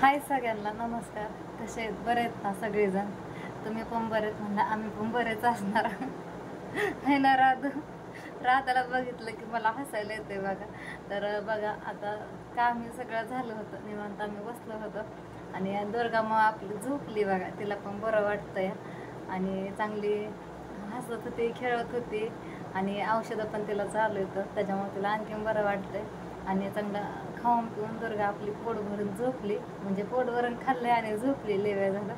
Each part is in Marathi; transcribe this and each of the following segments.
हाय सगळ्यांना नमस्कार. कसे आहेत? बरे आहेत ना सगळेजण? तुम्ही पण बरेच म्हणला, आम्ही पण बरेच असणार आहे ना. राधाला बघितलं की मला हसायला येते बघा. तर बघा आता काम सगळं झालं होतं, निवांत आम्ही बसलो होतो आणि दुर्गा मग आपली झोपली बघा. तिला पण बरं वाटतंय आणि चांगली हसत होती, खेळत होती आणि औषधं पण तिला चालू होतं, त्याच्यामुळे तिला आणखीन बरं वाटतंय. आणि चांगलं खाऊन पिऊन दुर्गा आपली पोट भरून झोपली, म्हणजे पोट भरून खाल्ले आणि झोपली. लय वेळ झालं.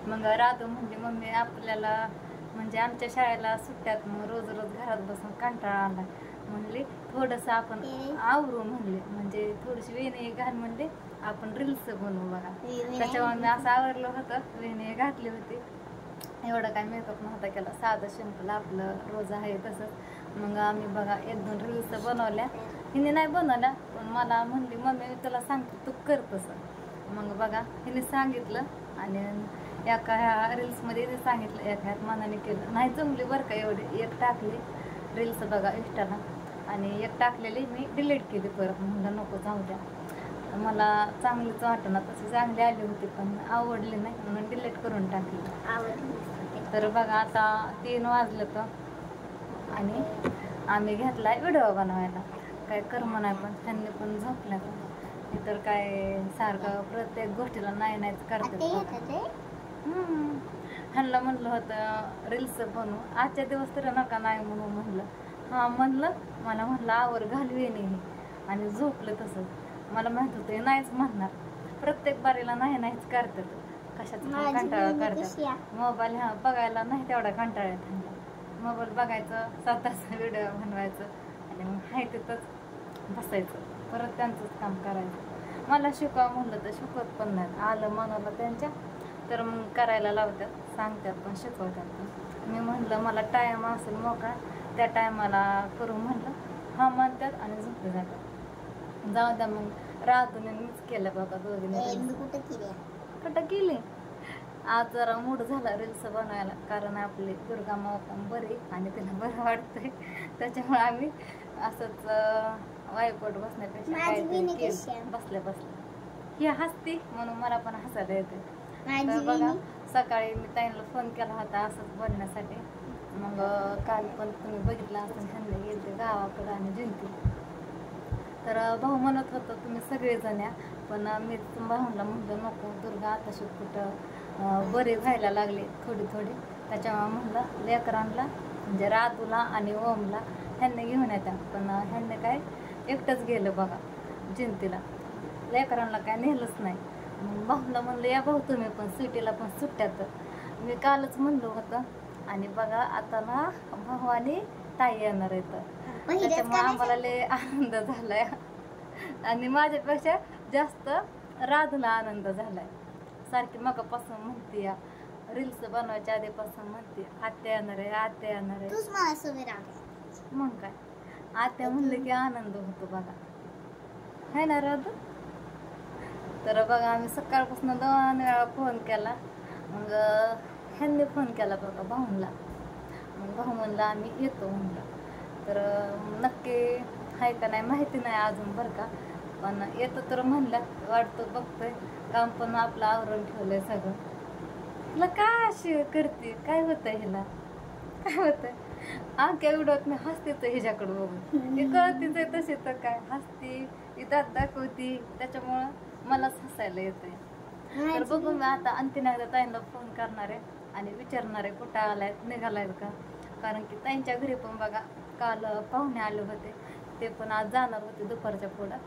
मग राधू म्हणली मम्मी आपल्याला म्हणजे आमच्या शाळेला सुट्ट्यात मग रोज रोज घरात बसून कंटाळा आला, म्हणली थोडंसं आपण आवरू म्हणले, म्हणजे थोडीशी वेणी घाल म्हणले, आपण रील्स बनवू बघा. त्याच्यामुळे मी असं आवरलं होतं, वेणी घातली होती. एवढं काय मेकअप नव्हता केला, साधं सिंपल आपलं रोज आहे तसंच. मग आम्ही बघा 1-2 रील्स बनवल्या. हिने नाही बनवल्या, पण मला म्हणली मम्मी मी तुला सांगते तू कर तसं. मग बघा हिने सांगितलं आणि एका ह्या रील्समध्ये ते सांगितलं, एका ह्यात मनाने केलं. नाही जमली बरं का एवढी. एक टाकली रील्स बघा इंस्टाला आणि एक टाकलेली मी डिलीट केली परत, म्हणलं नको जाऊ द्या, मला चांगलीच वाटणार. तशी चांगली आली होती पण आवडली नाही म्हणून डिलीट करून टाकली. तर बघा आता 3 वाजलं तर आणि आम्ही घेतलाय व्हिडिओ बनवायला. काय कर्म नाही, पण त्यांनी पण झोपल्या पण तर काय सारखं प्रत्येक गोष्टीला नाही नाहीच करतात. ह्यांना म्हणलं होतं रील्स बनवू आजच्या दिवस तरी नका नाही म्हणून म्हणलं. हां म्हणलं, मला म्हणलं आवर घालवे नाही आणि झोपलं. तसं मला माहित होतं नाहीच म्हणणार, प्रत्येक बारीला नाही नाहीच करतात. कशाचा कंटाळा करतात. मोबाईल हा बघायला नाही तेवढा कंटाळा येत. मोबाईल बघायचं, स्वतःचा व्हिडिओ बनवायचं आणि मग हाय तिथंच बसायचं, परत त्यांचंच काम करायचं. मला शिकवा म्हणलं तर शिकवत पण नाहीत. आलं मनाला त्यांच्या तर मग करायला लावतात, सांगतात पण शिकवतात. मी म्हणलं मला टाईम असेल मोकळा त्या टायमाला करू म्हणलं, हा म्हणतात आणि झोपले जातात. जाऊ द्या मग राहतून मीच केलं बघा दोघीने. कुठं केली? आज जरा मूड झाला रील्स बनवायला, कारण आपली दुर्गा माँ पण बरी आणि तिला बरं वाटतंय, त्याच्यामुळे आम्ही असंच वायपट बसण्यापेक्षा बसल्या बसल्या ही हसती म्हणून मला पण हसायला येते. तर बघा सकाळी मी ताईंना फोन केला होता असंच बोलण्यासाठी. मग काल पण तुम्ही बघितलं असं त्यांना गेलते गावाकडं आणि जिंकली. तर भाऊ म्हणत होतं तुम्ही सगळेजण या, पण मी भाऊला म्हणलं नको, दुर्गा आता कुठं बरे व्हायला लागले थोडी थोडी, त्याच्यामुळे म्हणलं लेकरांना म्हणजे राधूला आणि ओमला ह्यांनी घेऊन येत्या. पण ह्यांनी काय एकटंच गेलं बघा जिंतीला, लेकरांना काय नेलंच नाही. मग भाऊला म्हणलं या भाऊ तुम्ही पण सुट्टीला पण सुट्ट्यात. मी कालच म्हणलं होतं आणि बघा आता ना भाऊ आणि ताई येणार येतं, त्याच्यामुळे आम्हाला लय आनंद झालाय आणि माझ्यापेक्षा जास्त राधूला आनंद झालाय. सारखी मगापासून म्हणते या रील्स बनवायच्या आधीपासून म्हणते आत्या येणार आहे, आत्या येणार आहे. मग काय आत्या म्हणलं की आनंद होतो बघा, है ना राधू? तर बघा आम्ही सकाळपासून 2 वेळा फोन केला. मग ह्यांनी फोन केला बघा भाऊंला, मग भाऊ म्हणला आम्ही येतो म्हणलं. तर नक्की आहे का नाही माहिती नाही अजून बरं का, पण येतं तर म्हणलं. वाटतं बघतोय काम पण आपलं आवरून ठेवलंय सगळं. हिला काय अशी करते, काय होतंय हिला, काय होतंय? आमच्या व्हिडिओत मी हसतेच हिच्याकडं बघून, ती कळतीच आहे तशी तर काय हसती, ती दात दाखवती, त्याच्यामुळं मलाच हसायला येतंय. तर बघू मी आता आणखीन एकदा ताईंना फोन करणार आहे आणि विचारणार आहे कुठं आलायत, निघालायत का. कारण की ताईंच्या घरी पण बघा काल पाहुणे आले होते, ते पण आज जाणार होते दुपारच्या पुढं.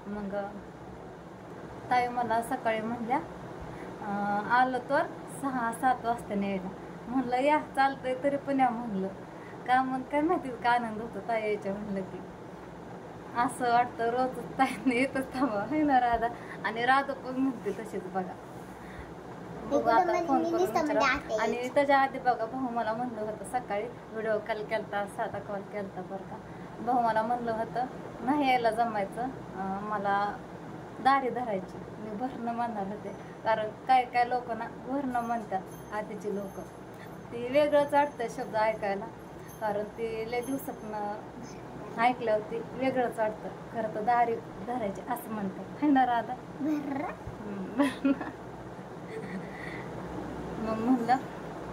मग ताई मला सकाळी म्हणल्या आलं तर 6-7 वाजता न्यायला. म्हणलं या चालतंय तरी पण या म्हणलं. का मग काय माहिती का आनंद होतो ताई यायच्या म्हणलं की. असं वाटतं रोज ताईने येतच थांबा, है ना राधा? आणि राधा पण म्हणते तशीच बघा. बघू आता फोन करून विचारा. आणि त्याच्या आधी बघा भाऊ मला म्हणलं होतं सकाळी व्हिडिओ कॉल केलता, साधा कॉल केलता बरं का. भाऊ मला म्हणलं होतं नाही यायला जमायचं, मला दारी धरायची, मी भरणं म्हणणार होते. कारण काय काय लोक ना भरणं म्हणतात आधीची लोक, ती वेगळंच वाटतं शब्द ऐकायला. कारण ती लय दिवसातनं ऐकल्यावर ती वेगळंच वाटतं. खरं तर दारी धरायची असं म्हणतात, है ना राधा? मग म्हणलं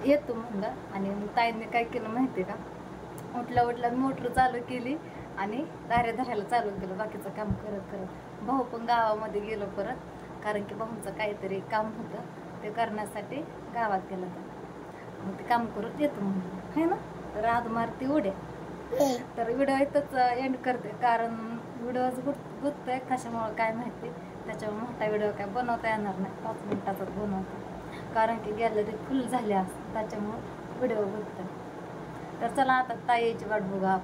येतो म्हणलं. आणि मग ताईंनी काय केलं माहिती आहे का, उठल्या मोटर चालू केली आणि धाऱ्या धरायला चालू केलं बाकीचं काम करत करत. भाऊ पण गावामध्ये गेलो परत, कारण की भाऊंचं काहीतरी काम होतं ते करण्यासाठी गावात गेलं तर मग ते काम करत येतो म्हणलं है ना. तर आज मारती उड्या. तर व्हिडिओ इथंच एंड करते, कारण व्हिडिओच गुततोय कशामुळं काय माहिती. त्याच्यामुळे मोठा व्हिडिओ काय बनवता येणार नाही, 5 मिनिटाचाच बनवतो, कारण की गॅलरी फुल झाली असते त्याच्यामुळं व्हिडिओ गुततोय. तर चला आता ताईची वाट बघा.